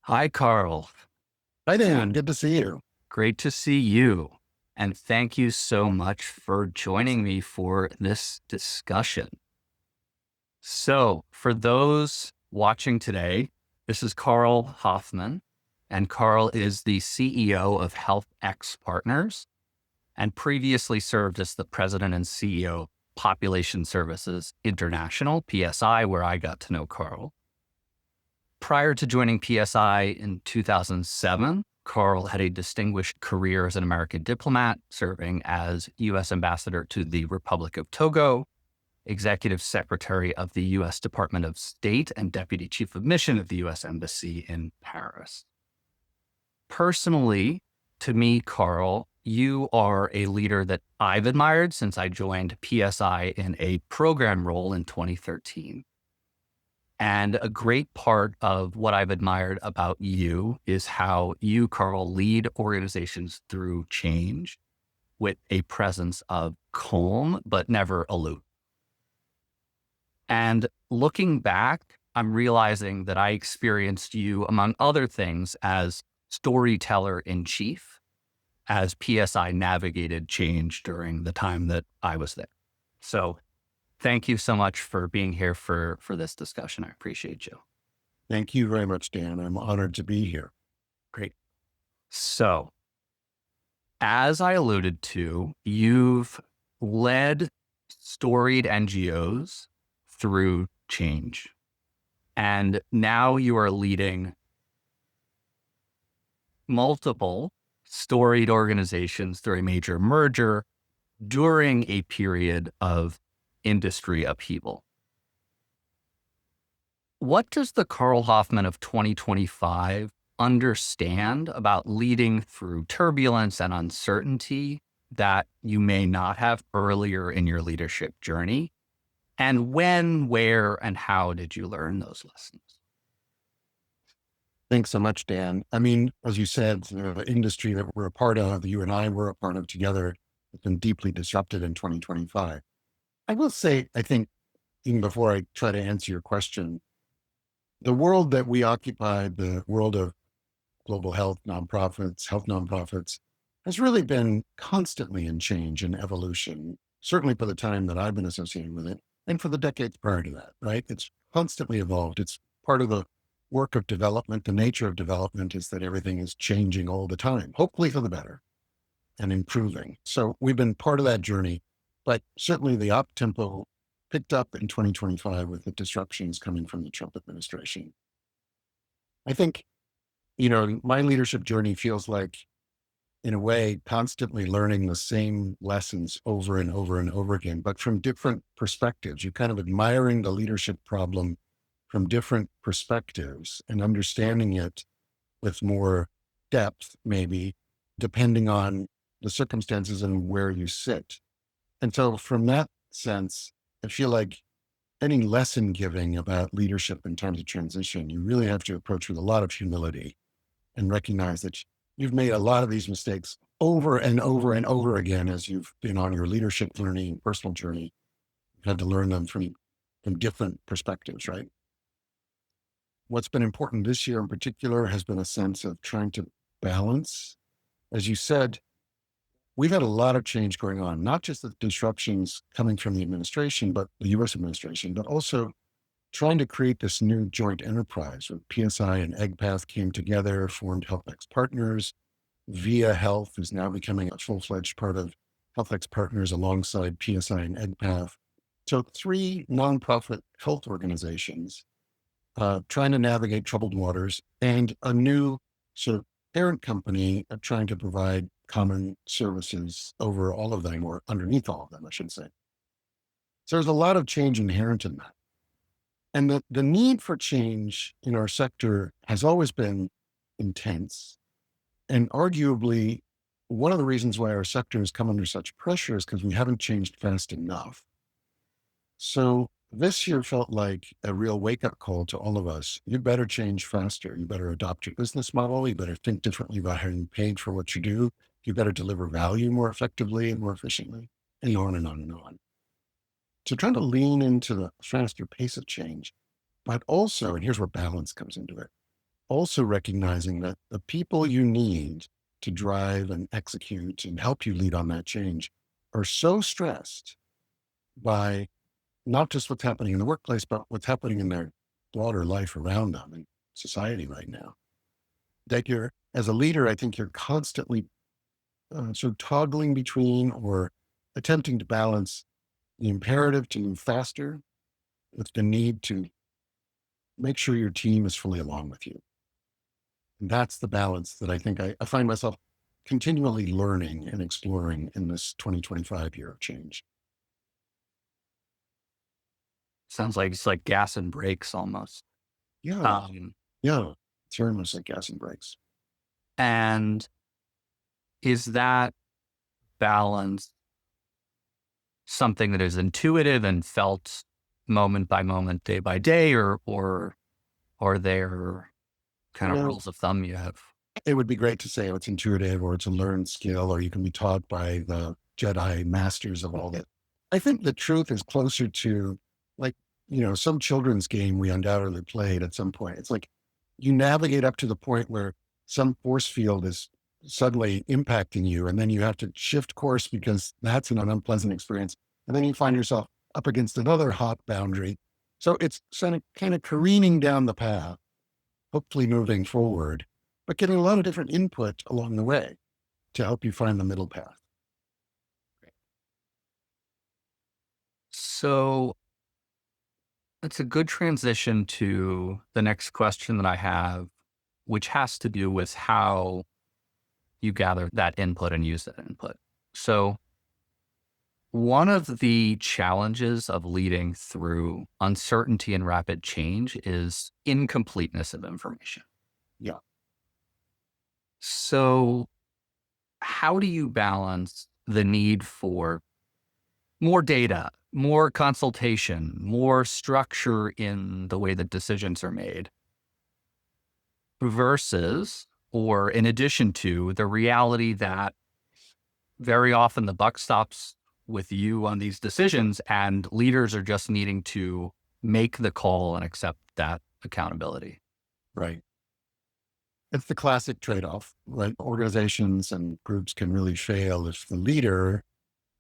Hi, Karl. Hi, Dan. Good to see you. Great to see you. And thank you so much for joining me for this discussion. So, for those watching today, this is Karl Hofmann, and Karl is the CEO of HealthX Partners and previously served as the president and CEO of Population Services International, PSI, where I got to know Karl. Prior to joining PSI in 2007, Karl had a distinguished career as an American diplomat, serving as U.S. Ambassador to the Republic of Togo, Executive Secretary of the U.S. Department of State, and Deputy Chief of Mission of the U.S. Embassy in Paris. Personally, to me, Karl, you are a leader that I've admired since I joined PSI in a program role in 2013. And a great part of what I've admired about you is how you, Karl, lead organizations through change with a presence of calm, but never aloof. And looking back, I'm realizing that I experienced you, among other things, as storyteller in chief, as PSI navigated change during the time that I was there. So thank you so much for being here for this discussion. I appreciate you. Thank you very much, Dan. I'm honored to be here. Great. So, as I alluded to, you've led storied NGOs through change. And now you are leading multiple storied organizations through a major merger during a period of industry upheaval. What does the Karl Hofmann of 2025 understand about leading through turbulence and uncertainty that you may not have earlier in your leadership journey? And when, where, and how did you learn those lessons? Thanks so much, Dan. I mean, as you said, the industry that we're a part of, that you and I were a part of together, has been deeply disrupted in 2025. I will say, I think, even before I try to answer your question, the world that we occupy, the world of global health nonprofits, has really been constantly in change and evolution, certainly for the time that I've been associated with it, and for the decades prior to that, right? It's constantly evolved. It's part of the work of development. The nature of development is that everything is changing all the time, hopefully for the better and improving. So we've been part of that journey, but certainly the up tempo picked up in 2025 with the disruptions coming from the Trump administration. I think, my leadership journey feels like, in a way, constantly learning the same lessons over and over and over again, but from different perspectives. You're kind of admiring the leadership problem from different perspectives and understanding it with more depth, maybe, depending on the circumstances and where you sit. And so from that sense, I feel like any lesson giving about leadership in times of transition, you really have to approach with a lot of humility and recognize that you've made a lot of these mistakes over and over and over again as you've been on your leadership journey and personal journey. You've had to learn them from different perspectives, right? What's been important this year in particular has been a sense of trying to balance. As you said, we've had a lot of change going on, not just the disruptions coming from the administration, but the US administration, but also trying to create this new joint enterprise where PSI and EggPath came together, formed HealthX Partners. Via Health is now becoming a full-fledged part of HealthX Partners alongside PSI and EggPath. So three nonprofit health organizations trying to navigate troubled waters, and a new sort of parent company trying to provide common services over all of them, or underneath all of them, I should say. So there's a lot of change inherent in that. And the need for change in our sector has always been intense. And arguably, one of the reasons why our sector has come under such pressure is because we haven't changed fast enough. So this year felt like a real wake up call to all of us. You better change faster. You better adopt your business model. You better think differently about how you're paid for what you do. You better deliver value more effectively and more efficiently, and on and on and on. So trying to lean into the faster pace of change, but also, and here's where balance comes into it, also recognizing that the people you need to drive and execute and help you lead on that change are so stressed by not just what's happening in the workplace, but what's happening in their broader life around them in society right now. That you're, as a leader, I think you're constantly sort of toggling between or attempting to balance the imperative to move faster with the need to make sure your team is fully along with you. And that's the balance that I think I find myself continually learning and exploring in this 2025 year of change. Sounds like it's like gas and brakes almost. Yeah. Um, Yeah. It's very much like gas and brakes. and is that balance something that is intuitive and felt moment by moment, day by day, or are there kind You of know, rules of thumb you have? it would be great to say, oh, it's intuitive or it's a learned skill or you can be taught by the Jedi masters of all that. I think the truth is closer to like, some children's game we undoubtedly played at some point. It's like you navigate up to the point where some force field is suddenly impacting you, and then you have to shift course because that's an unpleasant experience. And then you find yourself up against another hot boundary. So it's kind of careening down the path, hopefully moving forward, but getting a lot of different input along the way to help you find the middle path. So it's a good transition to the next question that I have, which has to do with how you gather that input and use that input. So, one of the challenges of leading through uncertainty and rapid change is incompleteness of information. Yeah. So, how do you balance the need for more data, more consultation, more structure in the way that decisions are made versus, or in addition to, the reality that very often the buck stops with you on these decisions and leaders are just needing to make the call and accept that accountability? Right. It's the classic trade off, right? Organizations and groups can really fail if the leader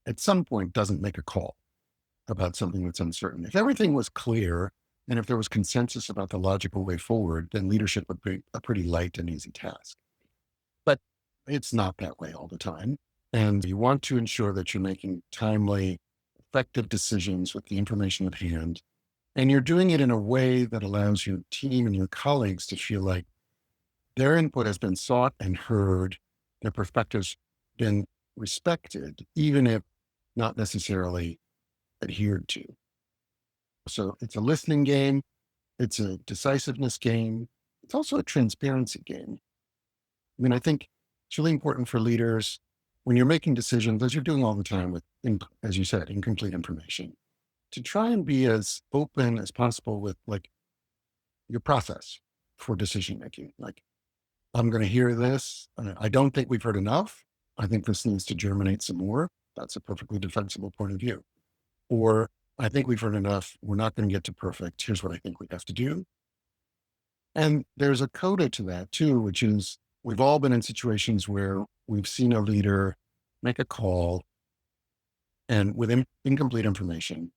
at some point doesn't make a call about something that's uncertain. If everything was clear and if there was consensus about the logical way forward, then leadership would be a pretty light and easy task. But it's not that way all the time. And you want to ensure that you're making timely, effective decisions with the information at hand. And you're doing it in a way that allows your team and your colleagues to feel like their input has been sought and heard, their perspectives been respected, even if not necessarily adhered to. So it's a listening game. It's a decisiveness game. It's also a transparency game. I mean, I think it's really important for leaders when you're making decisions, as you're doing all the time with, as you said, incomplete information, to try and be as open as possible with like your process for decision making. Like, I'm going to hear this. I don't think we've heard enough. I think this needs to germinate some more. That's a perfectly defensible point of view. Or I think we've heard enough. We're not going to get to perfect. Here's what I think we have to do. And there's a coda to that too, which is we've all been in situations where we've seen a leader make a call and with incomplete information.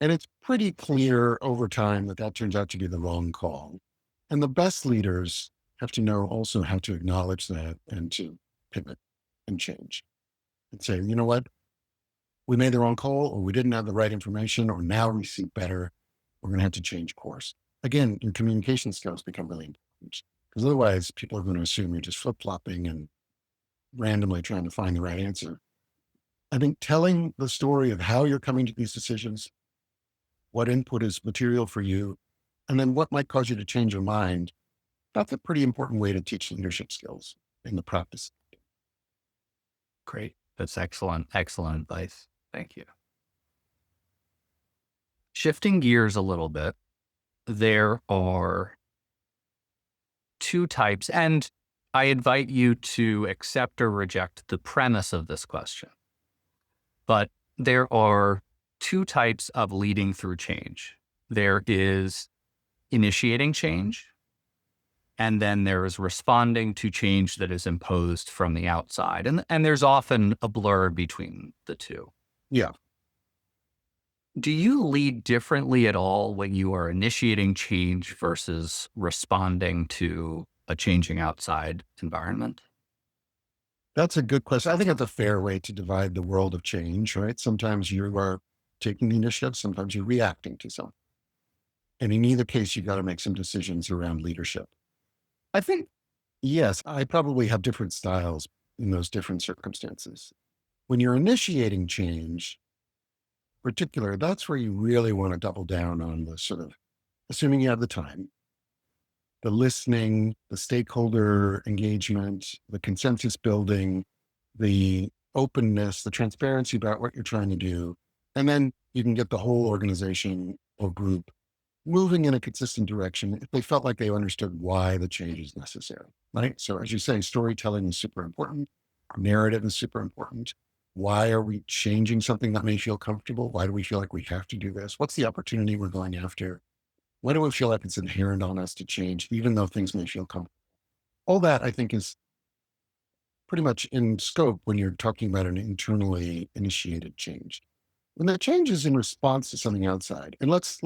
And it's pretty clear over time that that turns out to be the wrong call. And the best leaders have to know also how to acknowledge that and to pivot and change and say, you know what, we made the wrong call or we didn't have the right information or now we see better. We're going to have to change course. Again, your communication skills become really important because otherwise people are going to assume you're just flip flopping and randomly trying to find the right answer. I think telling the story of how you're coming to these decisions, what input is material for you, and then what might cause you to change your mind, that's a pretty important way to teach leadership skills in the practice. Great. That's excellent. Excellent advice. Thank you. Shifting gears a little bit, there are two types, and I invite you to accept or reject the premise of this question. But there are two types of leading through change. There is initiating change And then there's responding to change that is imposed from the outside. And there's often a blur between the two. Yeah. Do you lead differently at all when you are initiating change versus responding to a changing outside environment? That's a good question. I think it's a fair way to divide the world of change, right? Sometimes you are taking the initiative, sometimes you're reacting to something. And in either case, you got to make some decisions around leadership. I think, yes, I probably have different styles in those different circumstances. When you're initiating change, particular, that's where you really want to double down on the sort of, assuming you have the time, the listening, the stakeholder engagement, the consensus building, the openness, the transparency about what you're trying to do. And then you can get the whole organization or group moving in a consistent direction if they felt like they understood why the change is necessary, right? So as you say, storytelling is super important. Narrative is super important. Why are we changing something that may feel comfortable? Why do we feel like we have to do this? What's the opportunity we're going after? Why do we feel like it's inherent on us to change, even though things may feel comfortable? All that I think is pretty much in scope when you're talking about an internally initiated change. When the change is in response to something outside, and let's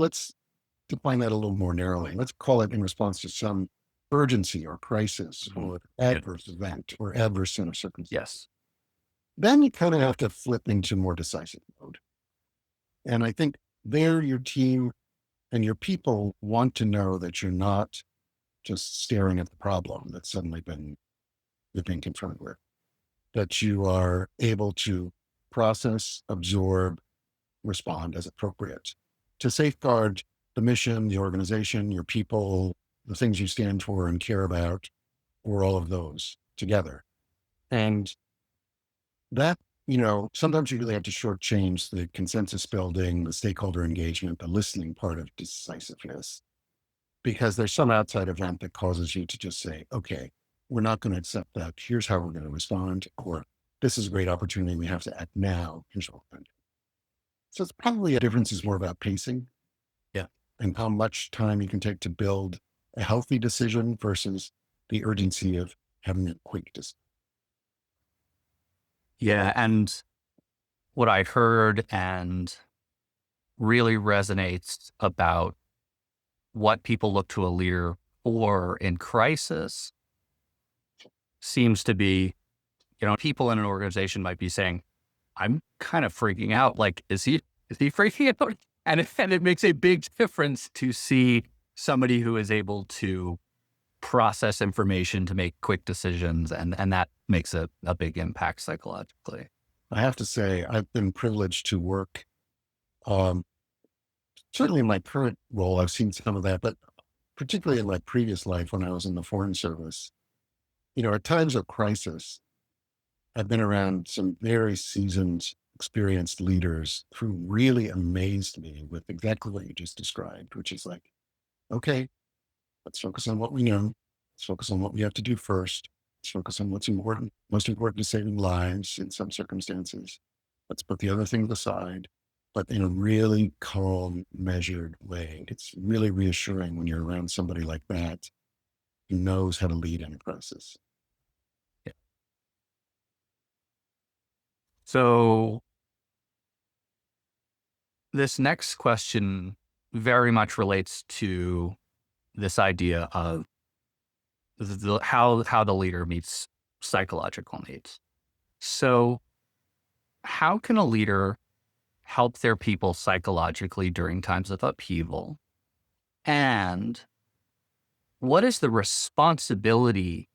define that a little more narrowly. Let's call it in response to some urgency or crisis Mhm. or Yeah. adverse event or adverse set of circumstances. Yes. Then you kind of have to flip into more decisive mode. And I think there your team and your people want to know that you're not just staring at the problem that's suddenly been you're being confronted with, that you are able to process, absorb, respond as appropriate to safeguard the mission, the organization, your people, the things you stand for and care about, or all of those together. And that, sometimes you really have to shortchange the consensus building, the stakeholder engagement, the listening part of decisiveness, because there's some outside event that causes you to just say, okay, we're not going to accept that. Here's how we're going to respond. Or this is a great opportunity. We have to act now. Here's what we're going to do. So it's probably a difference is more about pacing Yeah. and how much time you can take to build a healthy decision versus the urgency of having a quick decision. Yeah. And what I heard and really resonates about what people look to a leader for in crisis seems to be, people in an organization might be saying, I'm kind of freaking out. Like, is he freaking out? And it makes a big difference to see somebody who is able to process information to make quick decisions. And that makes a big impact psychologically. I have to say, I've been privileged to work, um, certainly in my current role, I've seen some of that, but particularly in my previous life when I was in the Foreign Service, at times of crisis, I've been around some very seasoned, experienced leaders who really amazed me with exactly what you just described, which is like, okay, let's focus on what we know. Let's focus on what we have to do first. Let's focus on what's important, most important to saving lives in some circumstances. Let's put the other things aside, but in a really calm, measured way. It's really reassuring when you're around somebody like that who knows how to lead in a crisis. Yeah. So this next question very much relates to this idea of how the leader meets psychological needs. So how can a leader help their people psychologically during times of upheaval? And what is the responsibility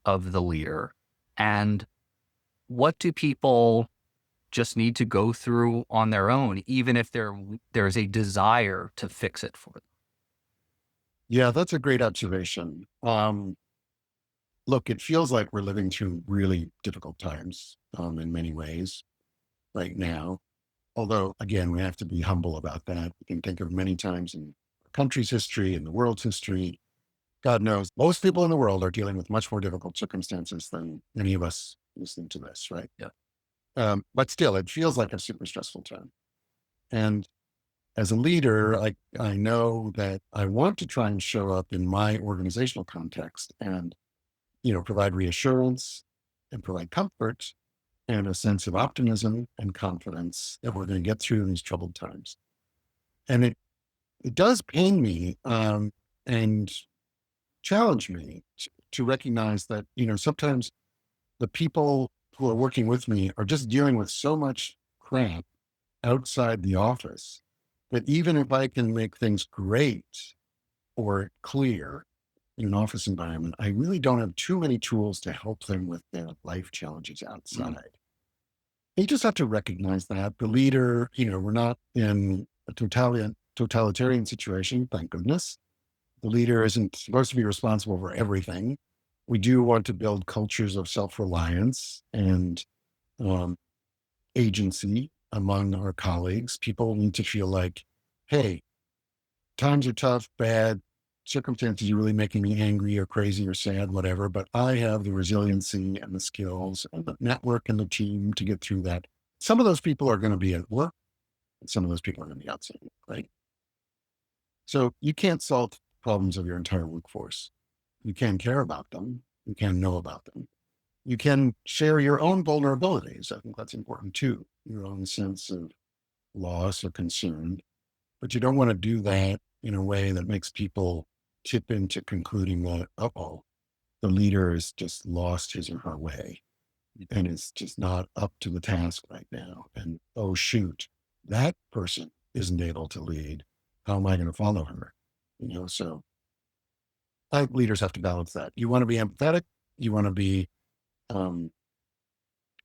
of the leader? And what do people just need to go through on their own, even if there's a desire to fix it for them? Yeah, that's a great observation. Look, it feels like we're living through really difficult times in many ways right now. Although, again, we have to be humble about that. We can think of many times in the country's history and the world's history. God knows most people in the world are dealing with much more difficult circumstances than any of us listening to this, right? Yeah. But still, it feels like a super stressful time. And as a leader, I know that I want to try and show up in my organizational context and, provide reassurance and provide comfort and a sense of optimism and confidence that we're going to get through these troubled times. And it does pain me, and challenge me to recognize that, sometimes the people who are working with me are just dealing with so much crap outside the office that even if I can make things great or clear in an office environment, I really don't have too many tools to help them with their life challenges Mm. outside. You just have to recognize that the leader, we're not in a totalitarian situation, thank goodness. The leader isn't supposed to be responsible for everything. We do want to build cultures of self-reliance and um, agency among our colleagues. People need to feel like, hey, times are tough, bad, circumstances are really making me angry or crazy or sad, whatever, but I have the resiliency and the skills and the network and the team to get through that. Some of those people are going to be at work, and some of those people are going to be outside, right? So you can't solve problems of your entire workforce. You can care about them. You can know about them. You can share your own vulnerabilities. I think that's important too, your own sense of loss or concern. But you don't want to do that in a way that makes people tip into concluding that, oh, the leader has just lost his or her way and is just not up to the task right now. And oh, shoot, that person isn't able to lead. How am I going to follow her? So I think leaders have to balance that. You want to be empathetic. You want to be um,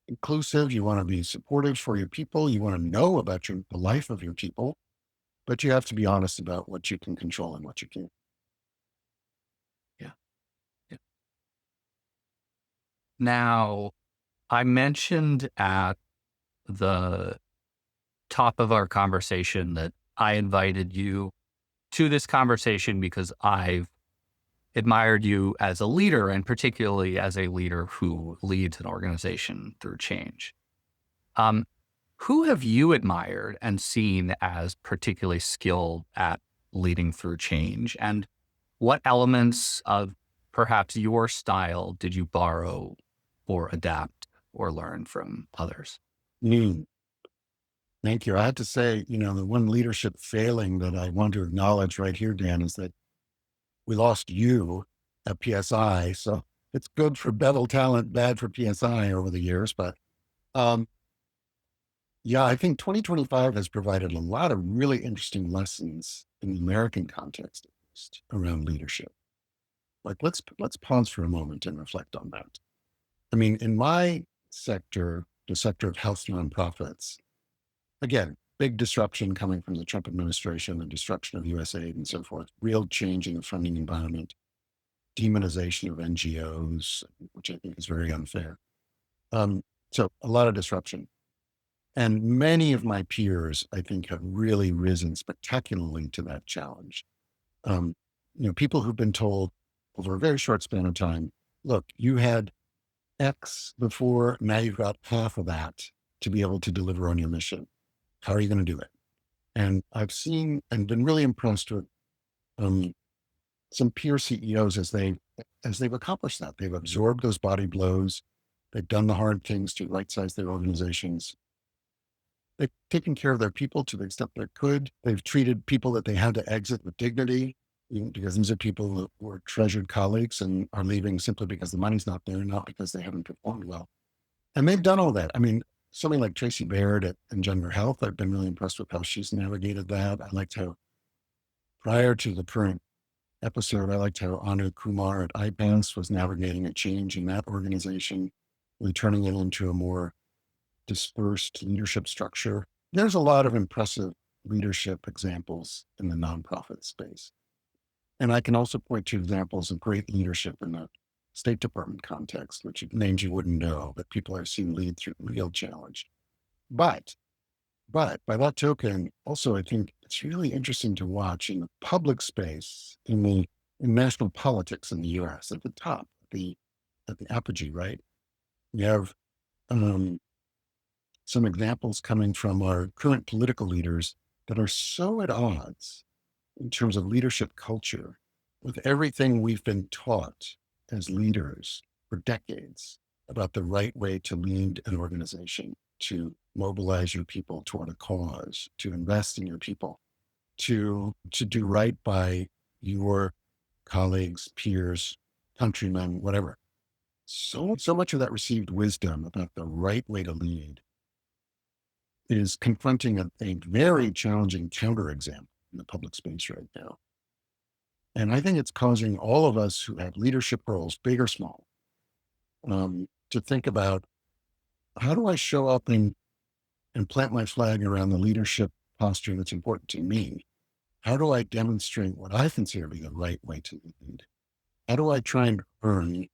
inclusive. You want to be supportive for your people. You want to know about the life of your people, but you have to be honest about what you can control and what you can't. Yeah. Yeah. Now, I mentioned at the top of our conversation that I invited you to this conversation because I've admired you as a leader and particularly as a leader who leads an organization through change. Um, who have you admired and seen as particularly skilled at leading through change? And what elements of perhaps your style did you borrow or adapt or learn from others? Mm, thank you. I have to say, the one leadership failing that I want to acknowledge right here, Dan, is that we lost you at PSI. So it's good for Bevel talent, bad for PSI over the years. But um, yeah, I think 2025 has provided a lot of really interesting lessons in the American context, at least, around leadership. Like let's pause for a moment and reflect on that. I mean, in my sector, the sector of health nonprofits, again, big disruption coming from the Trump administration, the destruction of USAID and so forth, real change in the funding environment, demonization of NGOs, which I think is very unfair. So a lot of disruption. And many of my peers, I think, have really risen spectacularly to that challenge. Um, people who've been told over a very short span of time, look, you had X before, now you've got half of that to be able to deliver on your mission. How are you going to do it? And I've seen and been really impressed with um, some peer CEOs as they've accomplished that. They've absorbed those body blows. They've done the hard things to right size their organizations. They've taken care of their people to the extent they could. They've treated people that they had to exit with dignity, because these are people that were treasured colleagues and are leaving simply because the money's not there, not because they haven't performed well. And they've done all that. I mean, somebody like Tracy Baird at Engender Health, I've been really impressed with how she's navigated that. I liked how prior to the current episode, I liked how Anu Kumar at IPAS was navigating a change in that organization, really turning it into a more dispersed leadership structure. There's a lot of impressive leadership examples in the nonprofit space. And I can also point to examples of great leadership in the State Department context, which names you wouldn't know, but people I've seen lead through real challenge. But, but by that token, also I think it's really interesting to watch in the public space, in national politics in the US at the top, at the apogee, right? We have um, some examples coming from our current political leaders that are so at odds in terms of leadership culture with everything we've been taught as leaders for decades about the right way to lead an organization, to mobilize your people toward a cause, to invest in your people, to do right by your colleagues, peers, countrymen, whatever. So much of that received wisdom about the right way to lead is confronting a very challenging counterexample in the public space right now. And I think it's causing all of us who have leadership roles, big or small, to think about, how do I show up and plant my flag around the leadership posture that's important to me? How do I demonstrate what I consider to be the right way to lead? How do I try and earn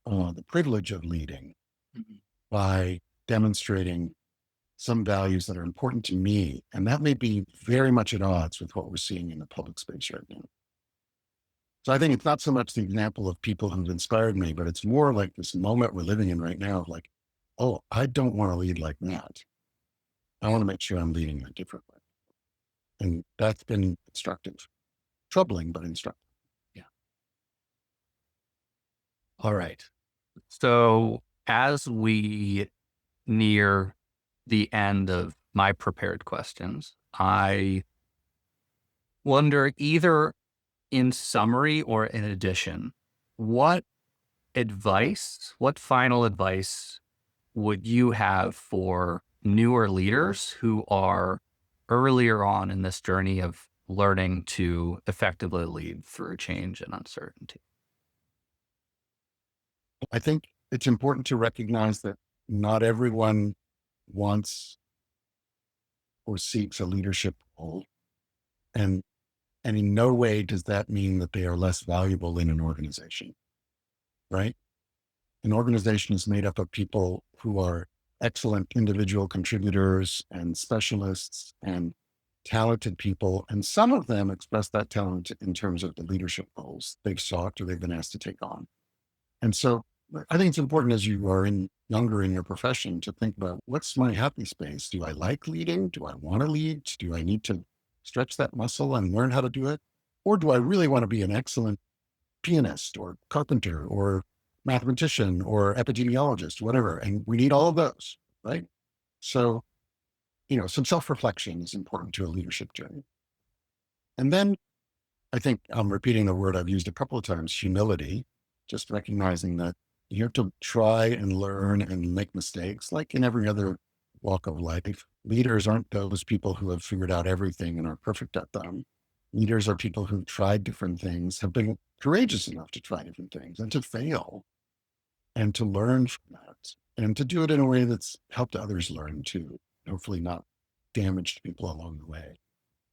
the privilege of leading Mhm. by demonstrating some values that are important to me? And that may be very much at odds with what we're seeing in the public space right now. So I think it's not so much the example of people who've inspired me, but it's more like this moment we're living in right now of like, oh, I don't want to lead like that. I want to make sure I'm leading in a different way. And that's been instructive, troubling, but instructive. Yeah. All right. So as we near the end of my prepared questions, I wonder, either in summary or in addition, what final advice would you have for newer leaders who are earlier on in this journey of learning to effectively lead through change and uncertainty? I think it's important to recognize that not everyone wants or seeks a leadership role. And, and in no way does that mean that they are less valuable in an organization, right? An organization is made up of people who are excellent individual contributors and specialists and talented people. And some of them express that talent in terms of the leadership roles they've sought or they've been asked to take on. And so I think it's important, as you are younger in your profession, to think about, what's my happy space? Do I like leading? Do I want to lead? Do I need to stretch that muscle and learn how to do it? Or do I really want to be an excellent pianist or carpenter or mathematician or epidemiologist, whatever? And we need all of those, right? So, some self-reflection is important to a leadership journey. And then I think I'm repeating the word I've used a couple of times, humility, just recognizing that you have to try and learn and make mistakes like in every other walk of life. Leaders aren't those people who have figured out everything and are perfect at them. Leaders are people who've tried different things, have been courageous enough to try different things and to fail and to learn from that and to do it in a way that's helped others learn too, hopefully not damaged people along the way.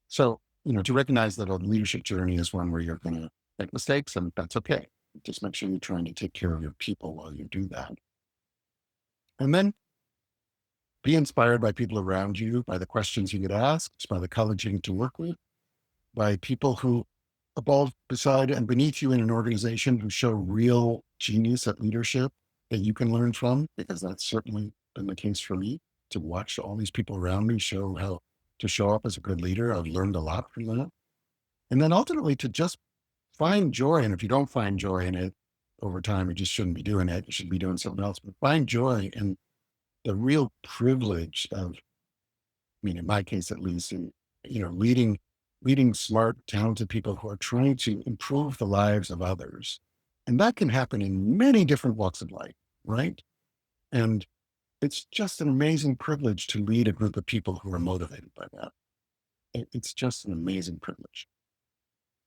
So, to recognize that a leadership journey is one where you're going to make mistakes, and that's okay. Just make sure you're trying to take care of your people while you do that. And then be inspired by people around you, by the questions you get asked, by the colleagues you get to work with, by people who above, beside, and beneath you in an organization who show real genius at leadership that you can learn from, because that's certainly been the case for me. To watch all these people around me show how to show up as a good leader, I've learned a lot from that. And then ultimately to just find joy. And if you don't find joy in it over time, you just shouldn't be doing it. You should be doing something else. But find joy in the real privilege of, in my case at least, in leading smart, talented people who are trying to improve the lives of others. And that can happen in many different walks of life, right? And it's just an amazing privilege to lead a group of people who are motivated by that. It's just an amazing privilege.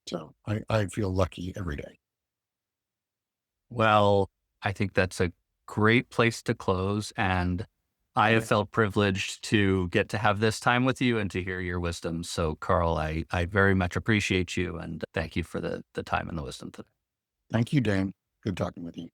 So I feel lucky every day. Well, I think that's a great place to close. And I have felt privileged to get to have this time with you and to hear your wisdom. So, Karl, I very much appreciate you and thank you for the time and the wisdom today. Thank you, Dan. Good talking with you.